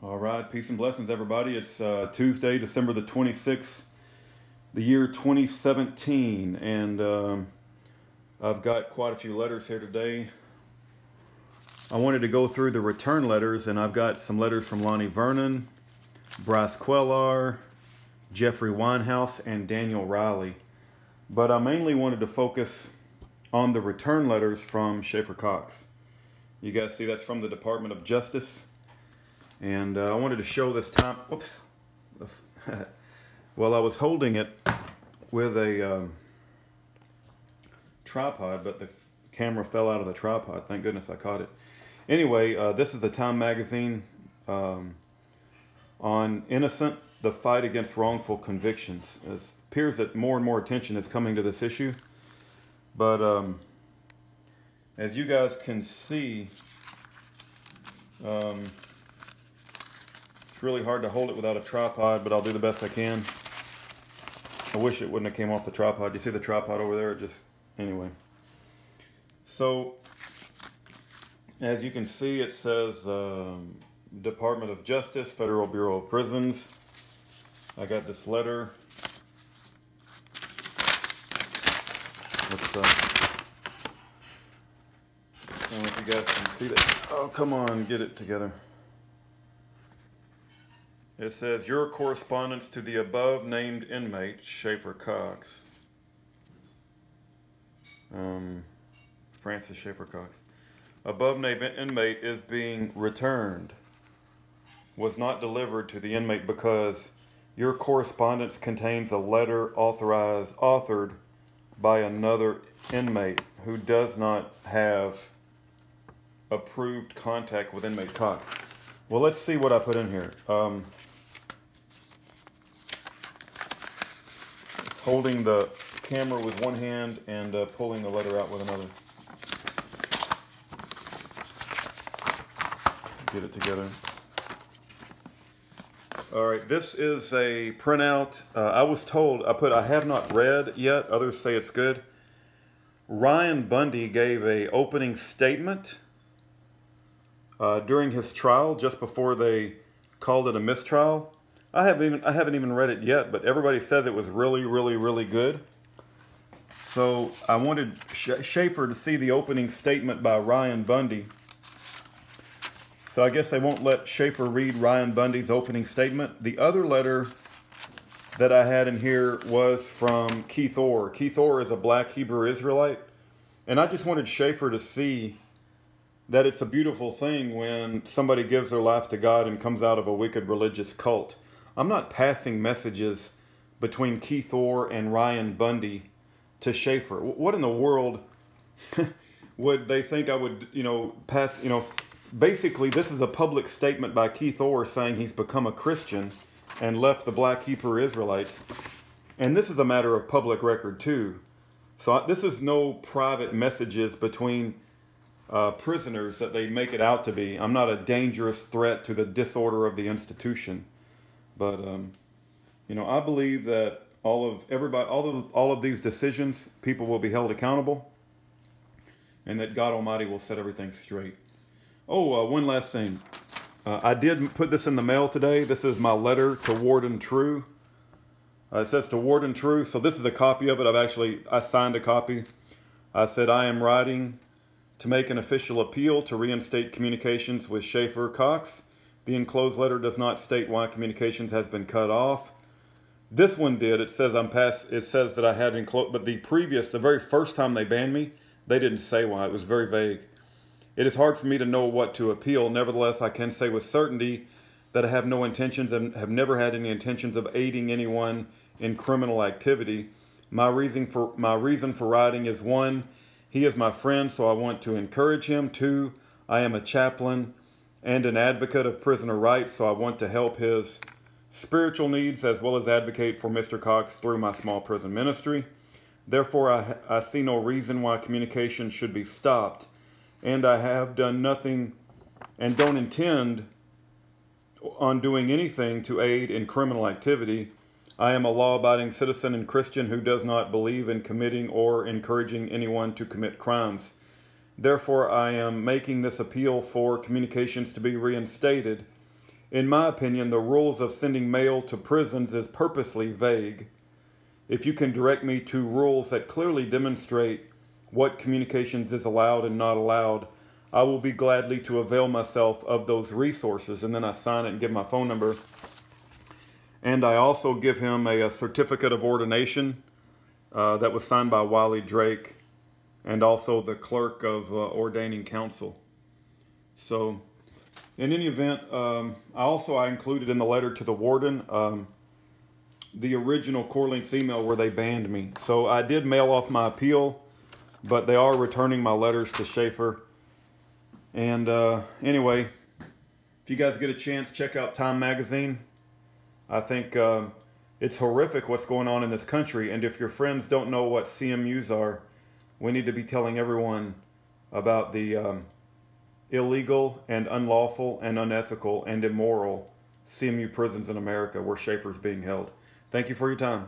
All right, peace and blessings, everybody. It's Tuesday, December the 26th, the year 2017, and I've got quite a few letters here today. I wanted to go through the return letters, and I've got some letters from Lonnie Vernon, Bryce Quellar, Jeffrey Winehouse, and Daniel Riley. But I mainly wanted to focus on the return letters from Schaeffer Cox. You guys see that's from the Department of Justice. And I wanted to show this time, whoops, well, I was holding it with a tripod, but the camera fell out of the tripod. Thank goodness I caught it. Anyway, this is the Time magazine on Innocent, the Fight Against Wrongful Convictions. It appears that more and more attention is coming to this issue. But as you guys can see, it's really hard to hold it without a tripod, but I'll do the best I can. I wish it wouldn't have came off the tripod. You see the tripod over there? Anyway. So, as you can see, it says Department of Justice, Federal Bureau of Prisons. I got this letter. I don't know if you guys can see that. Oh, come on, get it together. It says, your correspondence to the above named inmate, Schaeffer Cox. Francis Schaeffer Cox. Above named inmate is being returned. Was not delivered to the inmate because your correspondence contains a letter authored by another inmate who does not have approved contact with inmate Cox. Well, let's see what I put in here. Holding the camera with one hand and pulling the letter out with another. Get it together. All right, this is a printout. I was told, I have not read yet. Others say it's good. Ryan Bundy gave a opening statement during his trial, just before they called it a mistrial. I haven't even read it yet, but everybody says it was really, really, really good. So I wanted Schaeffer to see the opening statement by Ryan Bundy. So I guess they won't let Schaeffer read Ryan Bundy's opening statement. The other letter that I had in here was from Keith Orr. Keith Orr is a black Hebrew Israelite. And I just wanted Schaeffer to see that it's a beautiful thing when somebody gives their life to God and comes out of a wicked religious cult. I'm not passing messages between Keith Orr and Ryan Bundy to Schaeffer. What in the world would they think I would, pass, basically this is a public statement by Keith Orr saying he's become a Christian and left the black Hebrew Israelites. And this is a matter of public record too. So this is no private messages between prisoners that they make it out to be. I'm not a dangerous threat to the disorder of the institution. But, I believe that all of these decisions, people will be held accountable, and that God Almighty will set everything straight. Oh, one last thing. I did put this in the mail today. This is my letter to Warden True. It says to Warden True. So this is a copy of it. I signed a copy. I said, I am writing to make an official appeal to reinstate communications with Schaeffer Cox. The enclosed letter does not state why communications has been cut off. This one did. It says It says that I had enclosed, but the very first time they banned me, they didn't say why. It was very vague. It is hard for me to know what to appeal. Nevertheless, I can say with certainty that I have no intentions and have never had any intentions of aiding anyone in criminal activity. My reason for writing is 1, he is my friend, so I want to encourage him. 2, I am a chaplain and an advocate of prisoner rights, so I want to help his spiritual needs as well as advocate for Mr. Cox through my small prison ministry. Therefore, I see no reason why communication should be stopped, and I have done nothing and don't intend on doing anything to aid in criminal activity. I am a law-abiding citizen and Christian who does not believe in committing or encouraging anyone to commit crimes. Therefore, I am making this appeal for communications to be reinstated In my opinion, the rules of sending mail to prisons is purposely vague. If you can direct me to rules that clearly demonstrate what communications is allowed and not allowed, I will be gladly to avail myself of those resources. And then I sign it and give my phone number. And I also give him a certificate of ordination that was signed by Wiley Drake, and also the clerk of ordaining counsel. So in any event, I included in the letter to the warden the original Core Links email where they banned me. So I did mail off my appeal, but they are returning my letters to Schaeffer. And anyway, if you guys get a chance, check out Time Magazine. I think it's horrific what's going on in this country. And if your friends don't know what CMUs are, we need to be telling everyone about the illegal and unlawful and unethical and immoral CMU prisons in America where Schaeffer's being held. Thank you for your time.